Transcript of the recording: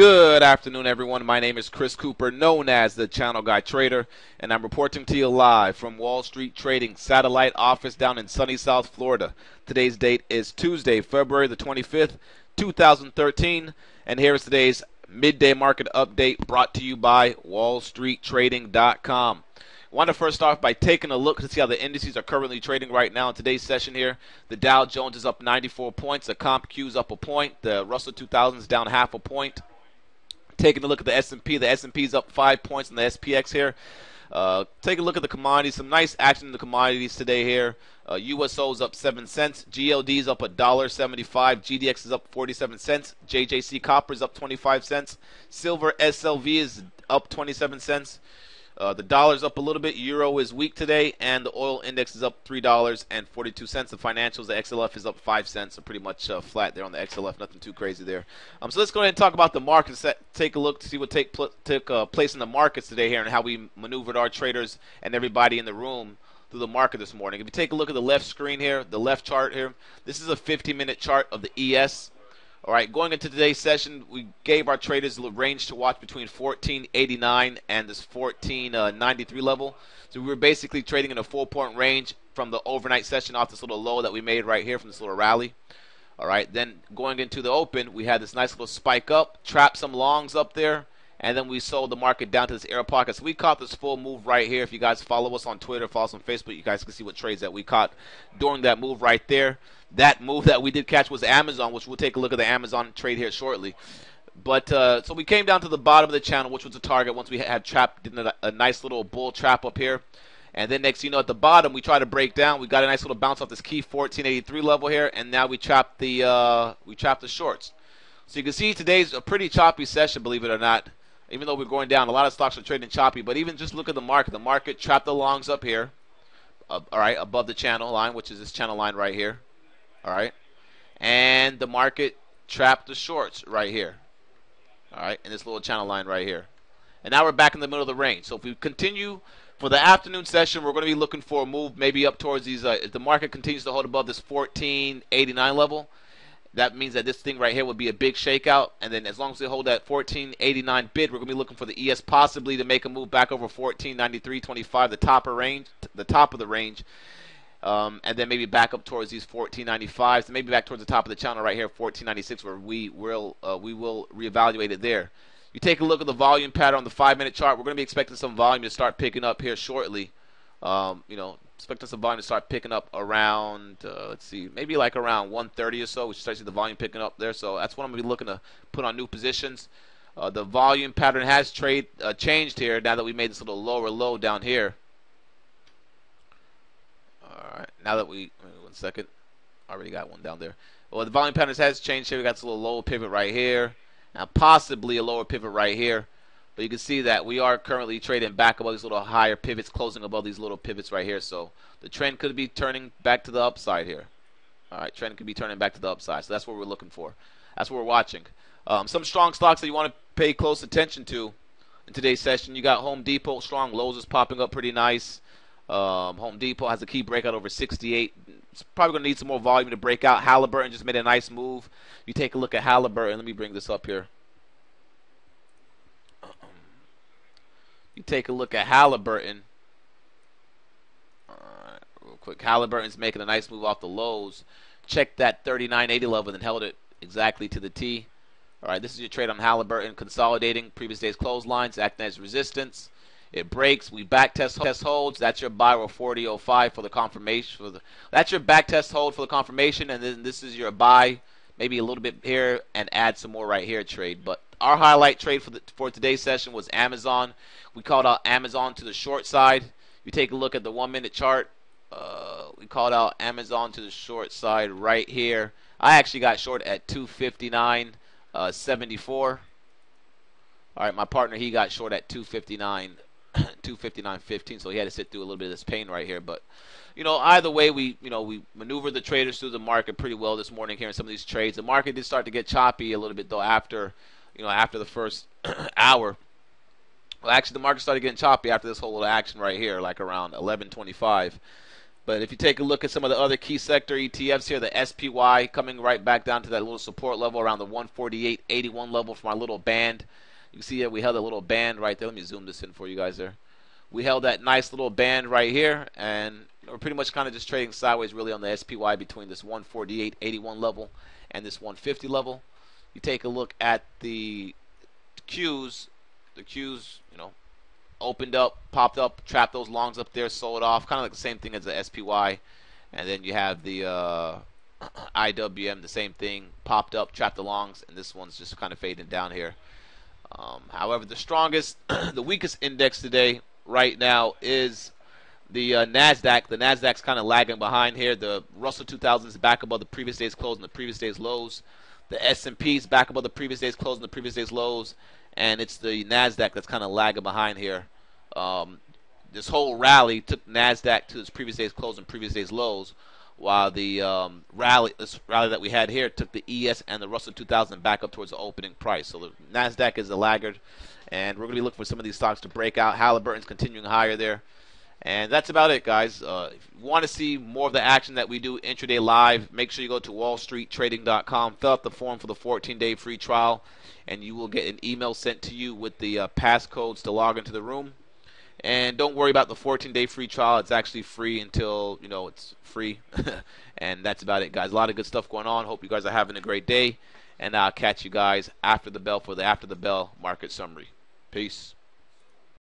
Good afternoon, everyone. My name is Chris Cooper, known as the Channel Guy Trader, and I'm reporting to you live from Wall Street Trading satellite office down in sunny South Florida. Today's date is Tuesday, February the 25th, 2013, and here is today's midday market update brought to you by WallStreetTrading.com. I want to first start by taking a look to see how the indices are currently trading right now in today's session here. The Dow Jones is up 94 points. The CompQ is up a point. The Russell 2000 is down half a point. Taking a look at the S&P is up 5 points in the SPX here. Take a look at the commodities. Some nice action in the commodities today here. USO is up 7 cents. GLD is up $1.75. GDX is up 47 cents. JJC Copper is up 25 cents. Silver SLV is up 27 cents. The dollar's up a little bit. Euro is weak today, and the oil index is up $3.42. The financials, the XLF is up 5 cents, so pretty much flat there on the XLF. Nothing too crazy there. So let's go ahead and talk about the markets. Take a look to see what took place in the markets today here and how we maneuvered our traders and everybody in the room through the market this morning. If you take a look at the left screen here, the left chart here, this is a 50-minute chart of the ES. All right, going into today's session, we gave our traders a range to watch between 1489 and this 1493 level. So we were basically trading in a 4-point range from the overnight session off this little low that we made right here from this little rally. All right, then going into the open, we had this nice little spike up, trapped some longs up there, and then we sold the market down to this air pocket. So we caught this full move right here. If you guys follow us on Twitter, follow us on Facebook, you guys can see what trades that we caught during that move right there. That move that we did catch was Amazon, which we'll take a look at the Amazon trade here shortly. But so we came down to the bottom of the channel, which was the target once we had trapped, did a nice little bull trap up here. And then next, at the bottom, we try to break down. We got a nice little bounce off this key 1483 level here, and now we trapped the shorts. So you can see today's a pretty choppy session, believe it or not. Even though we're going down, a lot of stocks are trading choppy. But even just look at the market. The market trapped the longs up here, all right, above the channel line, which is this channel line right here. All right, and the market trapped the shorts right here. All right, in this little channel line right here. And now we're back in the middle of the range. So if we continue for the afternoon session, we're going to be looking for a move maybe up towards these. If the market continues to hold above this 1489 level, that means that this thing right here would be a big shakeout. And then as long as we hold that 1489 bid, we're going to be looking for the ES possibly to make a move back over 1493.25, the top of the range. And then maybe back up towards these 1495s, maybe back towards the top of the channel right here, 1496, where we will reevaluate it there. You take a look at the volume pattern on the 5-minute chart. We're going to be expecting some volume to start picking up here shortly. Expecting some volume to start picking up around, let's see, maybe like around 130 or so. We should start to see the volume picking up there. So that's what I'm going to be looking to put on new positions. The volume pattern has changed here now that we made this little lower low down here. Alright, now that one second. Already got one down there. Well, the volume pattern has changed here. We got this little lower pivot right here. And possibly a lower pivot right here. But you can see that we are currently trading back above these little higher pivots, closing above these little pivots right here. So the trend could be turning back to the upside here. Alright, trend could be turning back to the upside. So that's what we're looking for. That's what we're watching. Some strong stocks that you want to pay close attention to in today's session. You got Home Depot, strong lows is popping up pretty nice. Home Depot has a key breakout over 68. It's probably going to need some more volume to break out. Halliburton just made a nice move. You take a look at Halliburton. Let me bring this up here. You take a look at Halliburton. Alright, real quick. Halliburton's making a nice move off the lows. Check that 39.80 level and held it exactly to the T. Alright, this is your trade on Halliburton. Consolidating previous day's clotheslines, acting as resistance. It breaks. We back test holds. That's your buy or 40.05 for the confirmation. That's your back test hold for the confirmation, and then this is your buy, maybe a little bit here, and add some more right here trade. But our highlight trade for today's session was Amazon. We called out Amazon to the short side. You take a look at the 1-minute chart. We called out Amazon to the short side right here. I actually got short at 259.74. All right, my partner, he got short at 259.15, so he had to sit through a little bit of this pain right here. But either way, we maneuvered the traders through the market pretty well this morning here in some of these trades. The market did start to get choppy a little bit though after the first hour. Well, actually, the market started getting choppy after this whole little action right here, like around 11:25. But if you take a look at some of the other key sector ETFs here, the SPY coming right back down to that little support level around the 148.81 level from our little band. You can see here we held a little band right there. Let me zoom this in for you guys there. We held that nice little band right here, and we're pretty much kind of just trading sideways really on the SPY between this 148.81 level and this 150 level. You take a look at the Qs. The Qs, opened up, popped up, trapped those longs up there, sold off, kind of like the same thing as the SPY. And then you have the IWM, the same thing, popped up, trapped the longs, and this one's just kind of fading down here. However, the strongest, the weakest index today right now is the NASDAQ. The NASDAQ's kind of lagging behind here. The Russell 2000 is back above the previous day's close and the previous day's lows. The S&P is back above the previous day's close and the previous day's lows. And it's the NASDAQ that's kind of lagging behind here. This whole rally took NASDAQ to its previous day's close and previous day's lows, while the this rally that we had here took the ES and the Russell 2000 back up towards the opening price. So the NASDAQ is a laggard, and we're going to be looking for some of these stocks to break out. Halliburton's continuing higher there. And that's about it, guys. If you want to see more of the action that we do intraday live, make sure you go to wallstreettrading.com, fill out the form for the 14-day free trial, and you will get an email sent to you with the passcodes to log into the room. And don't worry about the 14-day free trial. It's actually free until, it's free. And that's about it, guys. A lot of good stuff going on. Hope you guys are having a great day. And I'll catch you guys after the bell for the After the Bell market summary. Peace.